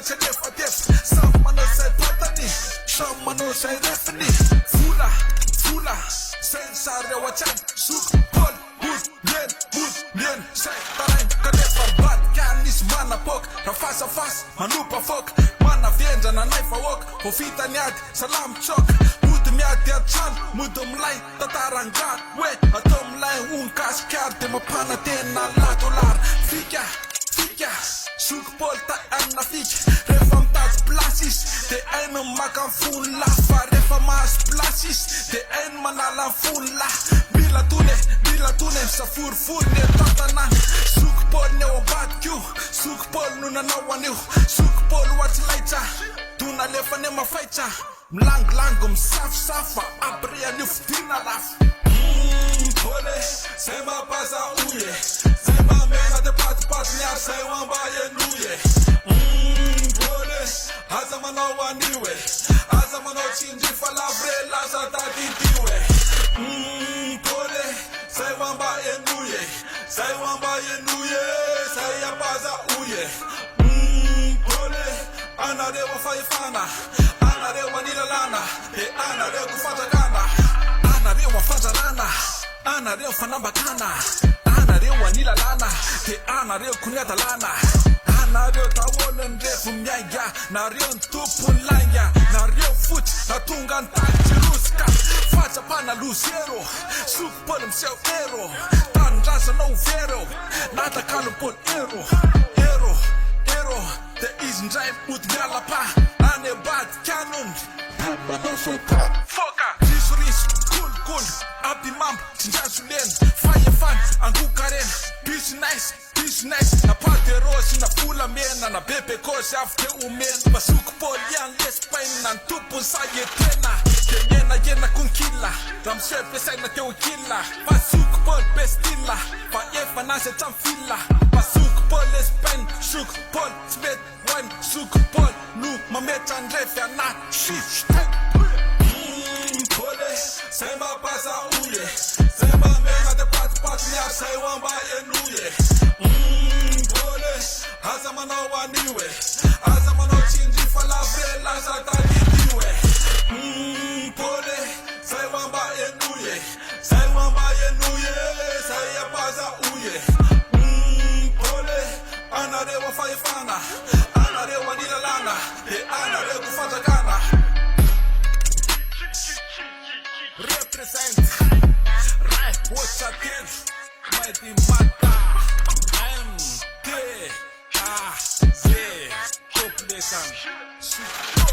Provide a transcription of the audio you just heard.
se refa def Sam manao say patany Sam manao say refany Vola Sen sareo atsany Sok Paul Mien Say tarain Kanefa bat Kanis manapok Rafasafas Manupa fok Mana vienja na naifa wok Hofita niady Salam chok Mudu miady atsan Mudu mlay Tatarangat We Ato mlay Unkaskar De mapana tena latolar Fika Sok Paul ta anna fik Refa mtats plasis De en makan fun lafa Refa mas plasis De en manalan fun la Bila tune Sa furfurne tatanan Sok Paul ne o batkiu Sok Paul nuna nawaniu Sok Paul wats laita Tuna lefa ne mafaita Mlang msaf Abria niftina laf Pole Sema paza uye Sema mena de pat nya Say wamba ye nuye Pole Azama no waniwe Azama no chinji falabre Laza tadidiwe Pole Say wamba ye nuye Say wamba ye nuye Say ya paza uye Pole Anare wa faifana Anare wa nilalana Anare kufatakana Anare wa fajarana Anare wa fanambakana Anare wa nilalana Anare kunyatalana Anare tawolen refu myaya Nare ntupun lanya Nare fut Natungan tajiruska Facha pana lucero Sok Paul mseo ero Tandrasa no vero Nata kalupon ero De isndrive ut galapa Ane bad canon Foka Risuris Cool Abdi mam Tinjasulen Fire fan Angukaren Peace nice Na pate rosi na pula mena Na bebe kosi afte umen Sok Paul yan lespain Nan tupun sa yetena Yena kunkilla Ram sepe say na teo killa Sok Paul bestilla Pa efa nase tamfilla Sok Paul lespain Sok Paul smet wine Sok Paul nu mametan refya na shit Pole Sema pasa uye Sema mena de pat nya Say wamba ye nuye Pole Azama no waniwe Azama no chinji falabre Laza tadidiwe Pole Say wamba ye nuye Say wamba ye nuye Say ya pasa uye Pole Anare wa faifana Anare wa nilalana Anare kufatakana Represent Right what's a kid Mighty Mata MTAZ Population Super